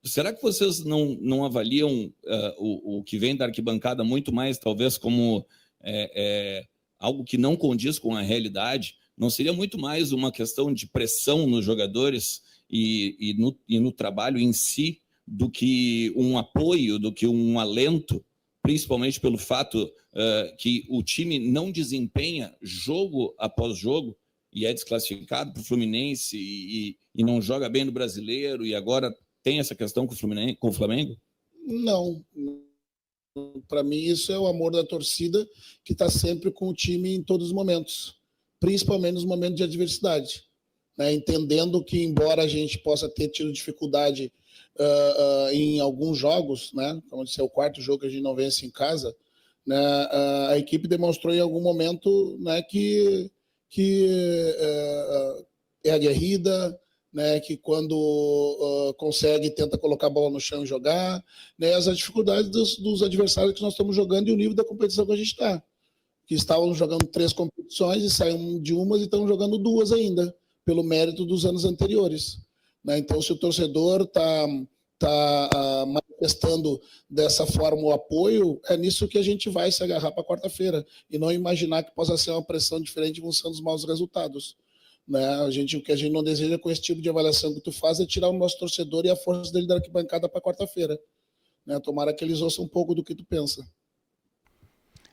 Será que vocês não avaliam o que vem da arquibancada muito mais, talvez, como algo que não condiz com a realidade? Não seria muito mais uma questão de pressão nos jogadores e no trabalho em si do que um apoio, do que um alento, principalmente pelo fato que o time não desempenha jogo após jogo e é desclassificado para o Fluminense e não joga bem no Brasileiro e agora tem essa questão com o Flamengo? Não. Para mim, isso é o amor da torcida que está sempre com o time em todos os momentos, principalmente nos momentos de adversidade. Né? Entendendo que, embora a gente possa ter tido dificuldade em alguns jogos, né? Como disse, é o quarto jogo que a gente não vence em casa, né? A equipe demonstrou em algum momento, né, que é aguerrida, né, que quando consegue, tenta colocar a bola no chão e jogar, né, as dificuldades dos adversários que nós estamos jogando e o nível da competição que a gente está. Que estavam jogando 3 competições e saíram de umas e estão jogando 2 ainda, pelo mérito dos anos anteriores. Né? Então, se o torcedor está manifestando dessa forma o apoio, é nisso que a gente vai se agarrar para quarta-feira e não imaginar que possa ser uma pressão diferente em função dos maus resultados. Né? O que a gente não deseja com esse tipo de avaliação que tu faz é tirar o nosso torcedor e a força dele da arquibancada para quarta-feira. Né? Tomara que eles ouçam um pouco do que tu pensa.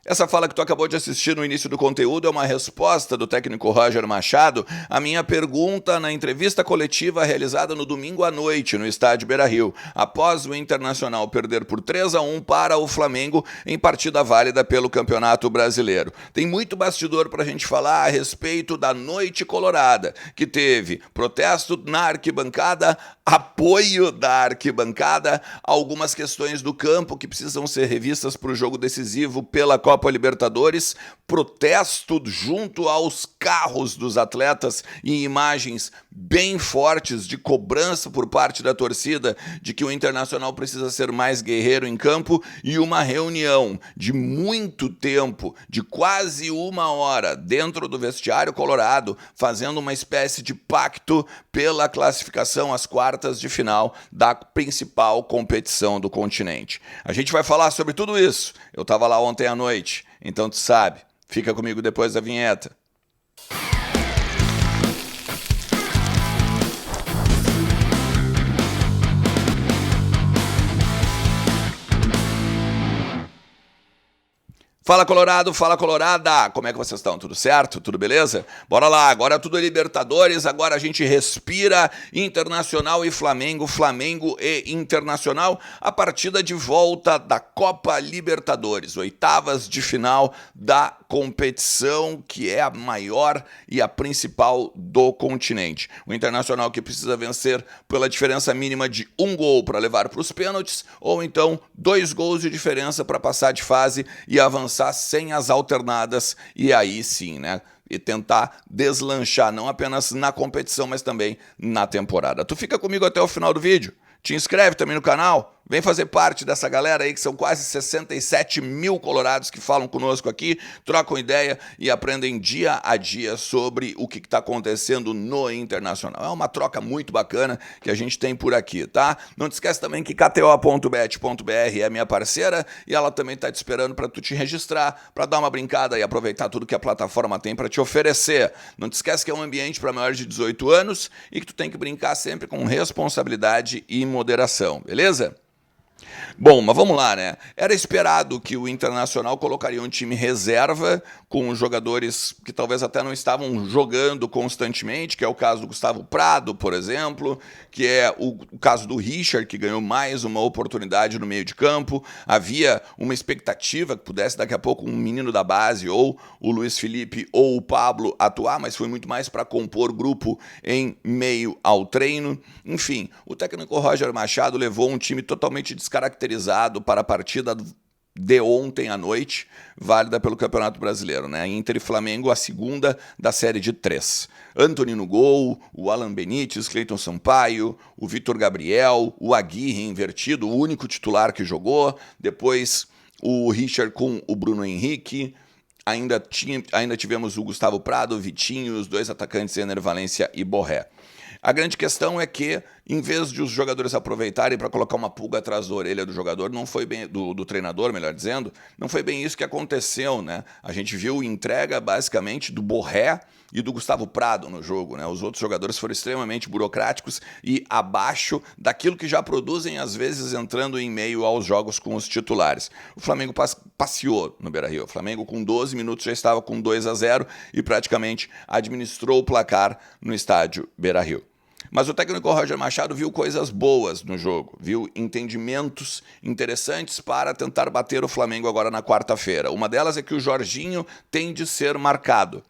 Essa fala que tu acabou de assistir no início do conteúdo é uma resposta do técnico Roger Machado à minha pergunta na entrevista coletiva realizada no domingo à noite no estádio Beira-Rio, após o Internacional perder por 3-1 para o Flamengo em partida válida pelo Campeonato Brasileiro. Tem muito bastidor para a gente falar a respeito da noite colorada, que teve protesto na arquibancada, apoio da arquibancada, algumas questões do campo que precisam ser revistas para o jogo decisivo pela Copa Libertadores, protesto junto aos carros dos atletas e imagens bem fortes de cobrança por parte da torcida de que o Internacional precisa ser mais guerreiro em campo e uma reunião de muito tempo, de quase 1 hora, dentro do vestiário colorado, fazendo uma espécie de pacto pela classificação às quartas de final da principal competição do continente. A gente vai falar sobre tudo isso. Eu estava lá ontem à noite, então tu sabe. Fica comigo depois da vinheta. Fala Colorado, fala Colorada, como é que vocês estão? Tudo certo? Tudo beleza? Bora lá, agora tudo é Libertadores, agora a gente respira Internacional e Flamengo, Flamengo e Internacional, a partida de volta da Copa Libertadores, oitavas de final da competição que é a maior e a principal do continente. O Internacional que precisa vencer pela diferença mínima de 1 gol para levar para os pênaltis, ou então 2 gols de diferença para passar de fase e avançar sem as alternadas, e aí sim, né? E tentar deslanchar não apenas na competição, mas também na temporada. Tu fica comigo até o final do vídeo? Te inscreve também no canal, vem fazer parte dessa galera aí que são quase 67 mil colorados que falam conosco aqui, trocam ideia e aprendem dia a dia sobre o que está acontecendo no Internacional. É uma troca muito bacana que a gente tem por aqui, tá? Não te esquece também que kto.bet.br é minha parceira e ela também está te esperando para tu te registrar, para dar uma brincada e aproveitar tudo que a plataforma tem para te oferecer. Não te esquece que é um ambiente para maiores de 18 anos e que tu tem que brincar sempre com responsabilidade e moderação, beleza? Bom, mas vamos lá, né? Era esperado que o Internacional colocaria um time reserva com jogadores que talvez até não estavam jogando constantemente, que é o caso do Gustavo Prado, por exemplo, que é o caso do Richard, que ganhou mais uma oportunidade no meio de campo. Havia uma expectativa que pudesse daqui a pouco um menino da base, ou o Luiz Felipe ou o Pablo atuar, mas foi muito mais para compor grupo em meio ao treino. Enfim, o técnico Roger Machado levou um time totalmente descaracterizado para a partida de ontem à noite, válida pelo Campeonato Brasileiro, né? Inter e Flamengo, a segunda da série de 3. Antony no gol, o Alan Benítez, Cleiton Sampaio, o Vitor Gabriel, o Aguirre invertido, o único titular que jogou, depois o Richard com o Bruno Henrique, ainda tivemos o Gustavo Prado, o Vitinho, os 2 atacantes, Ener Valencia e Borré. A grande questão é que, em vez de os jogadores aproveitarem para colocar uma pulga atrás da orelha do jogador, não foi bem do treinador, melhor dizendo, não foi bem isso que aconteceu, né? A gente viu entrega basicamente do Borré e do Gustavo Prado no jogo, né? Os outros jogadores foram extremamente burocráticos e abaixo daquilo que já produzem, às vezes entrando em meio aos jogos com os titulares. O Flamengo passeou no Beira-Rio. O Flamengo com 12 minutos já estava com 2-0 e praticamente administrou o placar no estádio Beira-Rio. Mas o técnico Roger Machado viu coisas boas no jogo, viu entendimentos interessantes para tentar bater o Flamengo agora na quarta-feira. Uma delas é que o Jorginho tem de ser marcado.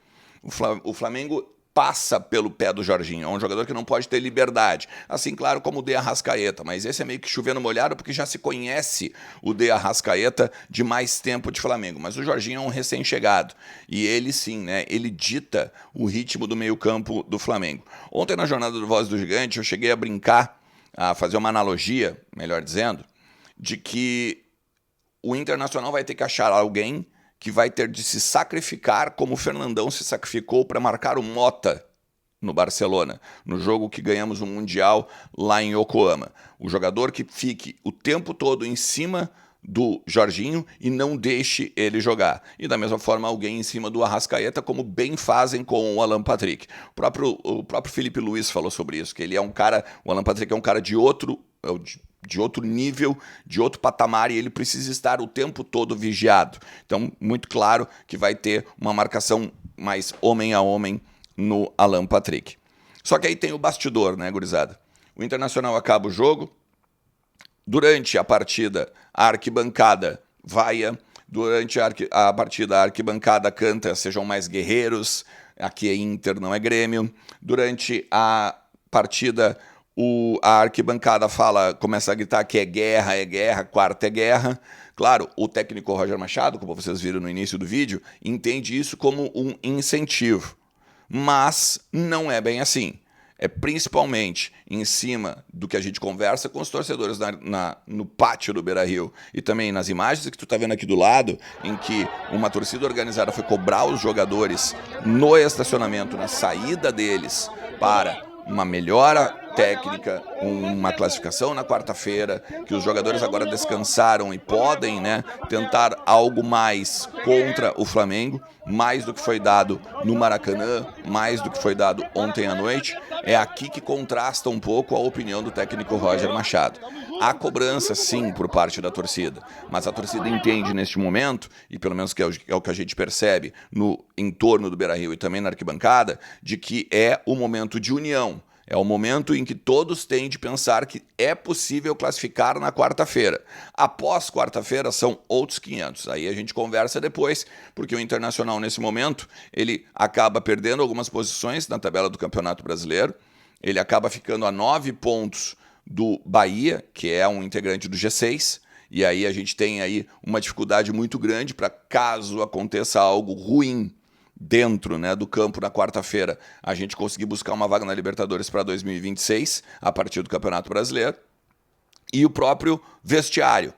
O Flamengo passa pelo pé do Jorginho, é um jogador que não pode ter liberdade, assim claro como o De Arrascaeta, mas esse é meio que chovendo molhado porque já se conhece o De Arrascaeta de mais tempo de Flamengo, mas o Jorginho é um recém-chegado e ele sim, né, ele dita o ritmo do meio-campo do Flamengo. Ontem na jornada do Voz do Gigante eu cheguei a brincar, a fazer uma analogia, melhor dizendo, de que o Internacional vai ter que achar alguém que vai ter de se sacrificar como o Fernandão se sacrificou para marcar o Mota no Barcelona, no jogo que ganhamos o Mundial lá em Yokohama. O jogador que fique o tempo todo em cima do Jorginho e não deixe ele jogar. E da mesma forma alguém em cima do Arrascaeta, como bem fazem com o Alan Patrick. O próprio Felipe Luiz falou sobre isso, que ele é um cara, o Alan Patrick é um cara de outro nível, de outro patamar, e ele precisa estar o tempo todo vigiado. Então, muito claro que vai ter uma marcação mais homem a homem no Alan Patrick. Só que aí tem o bastidor, né, gurizada? O Internacional acaba o jogo, durante a partida a arquibancada vaia, durante a partida a arquibancada canta Sejam Mais Guerreiros, aqui é Inter, não é Grêmio. Durante a partida a arquibancada começa a gritar que é guerra, quarta é guerra. Claro, o técnico Roger Machado, como vocês viram no início do vídeo, entende isso como um incentivo. Mas não é bem assim. É principalmente em cima do que a gente conversa com os torcedores no pátio do Beira-Rio e também nas imagens que tu tá vendo aqui do lado, em que uma torcida organizada foi cobrar os jogadores no estacionamento, na saída deles, para uma melhora técnica, uma classificação na quarta-feira, que os jogadores agora descansaram e podem, né, tentar algo mais contra o Flamengo, mais do que foi dado no Maracanã, mais do que foi dado ontem à noite. É aqui que contrasta um pouco a opinião do técnico Roger Machado. Há cobrança, sim, por parte da torcida, mas a torcida entende neste momento, e pelo menos que é o que a gente percebe no entorno do Beira-Rio e também na arquibancada, de que é o momento de união. É o momento em que todos têm de pensar que é possível classificar na quarta-feira. Após quarta-feira são outros 500. Aí a gente conversa depois, porque o Internacional nesse momento ele acaba perdendo algumas posições na tabela do Campeonato Brasileiro. Ele acaba ficando a 9 pontos do Bahia, que é um integrante do G6. E aí a gente tem aí uma dificuldade muito grande para, caso aconteça algo ruim dentro, né, do campo na quarta-feira, a gente conseguir buscar uma vaga na Libertadores para 2026, a partir do Campeonato Brasileiro, e o próprio vestiário,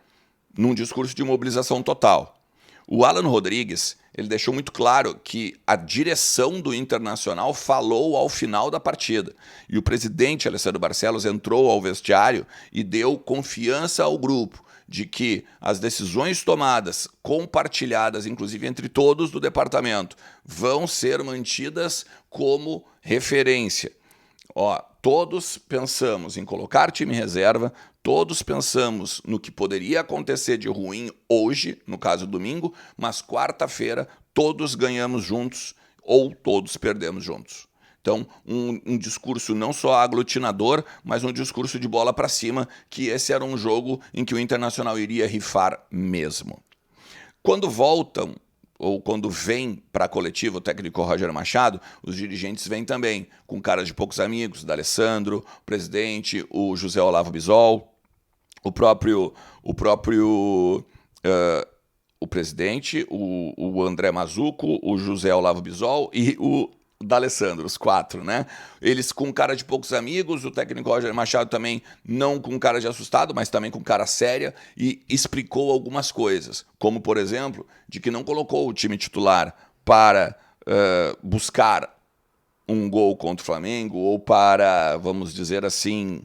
num discurso de mobilização total. O Alan Rodrigues, ele deixou muito claro que a direção do Internacional falou ao final da partida, e o presidente Alessandro Barcelos entrou ao vestiário e deu confiança ao grupo, de que as decisões tomadas, compartilhadas, inclusive entre todos do departamento, vão ser mantidas como referência. Todos pensamos em colocar time reserva, todos pensamos no que poderia acontecer de ruim hoje, no caso domingo, mas quarta-feira todos ganhamos juntos ou todos perdemos juntos. Então, um discurso não só aglutinador, mas um discurso de bola para cima, que esse era um jogo em que o Internacional iria rifar mesmo. Quando voltam, ou quando vem para a coletiva o técnico Roger Machado, os dirigentes vêm também, com cara de poucos amigos, da Alessandro, o presidente, o José Olavo Bisol, o presidente, o André Mazuco, o José Olavo Bisol e o D'Alessandro, os 4, né? Eles com cara de poucos amigos, o técnico Roger Machado também não com cara de assustado, mas também com cara séria, e explicou algumas coisas, como, por exemplo, de que não colocou o time titular para buscar um gol contra o Flamengo ou para, vamos dizer assim,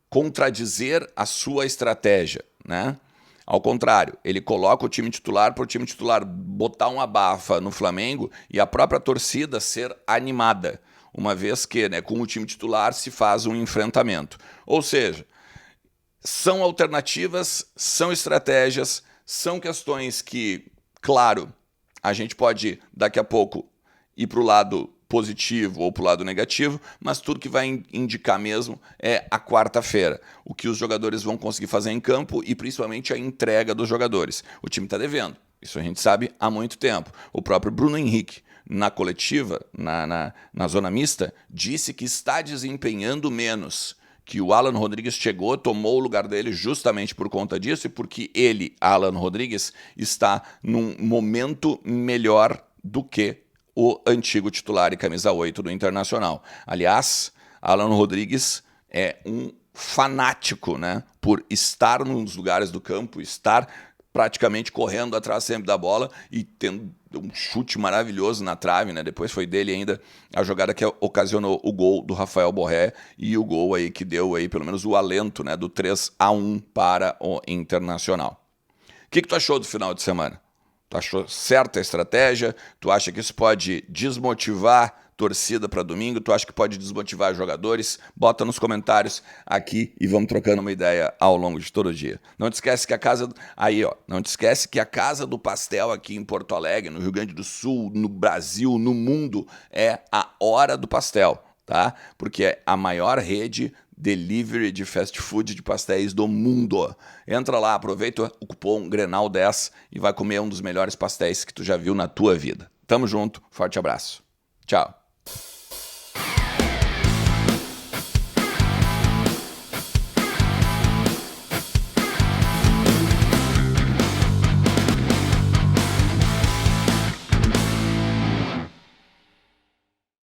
contradizer a sua estratégia, né? Ao contrário, ele coloca o time titular para o time titular botar uma abafa no Flamengo e a própria torcida ser animada, uma vez que, né, com o time titular se faz um enfrentamento. Ou seja, são alternativas, são estratégias, são questões que, claro, a gente pode daqui a pouco ir para o lado positivo ou para o lado negativo, mas tudo que vai indicar mesmo é a quarta-feira, o que os jogadores vão conseguir fazer em campo e principalmente a entrega dos jogadores. O time está devendo, isso a gente sabe há muito tempo. O próprio Bruno Henrique, na coletiva, na zona mista, disse que está desempenhando menos, que o Alan Rodrigues chegou, tomou o lugar dele justamente por conta disso e porque ele, Alan Rodrigues, está num momento melhor do que o antigo titular e camisa 8 do Internacional. Aliás, Alan Rodrigues é um fanático, né, por estar nos lugares do campo, estar praticamente correndo atrás sempre da bola e tendo um chute maravilhoso na trave, né? Depois foi dele ainda a jogada que ocasionou o gol do Rafael Borré e o gol aí que deu aí pelo menos o alento, né, do 3-1 para o Internacional. O que tu achou do final de semana? Tu achou certa a estratégia? Tu acha que isso pode desmotivar torcida para domingo? Tu acha que pode desmotivar jogadores? Bota nos comentários aqui e vamos trocando uma ideia ao longo de todo o dia. Não te esquece que não te esquece que a Casa do Pastel aqui em Porto Alegre, no Rio Grande do Sul, no Brasil, no mundo, é a Hora do Pastel, tá? Porque é a maior rede delivery de fast food de pastéis do mundo. Entra lá, aproveita o cupom Grenal10 e vai comer um dos melhores pastéis que tu já viu na tua vida. Tamo junto, forte abraço. Tchau.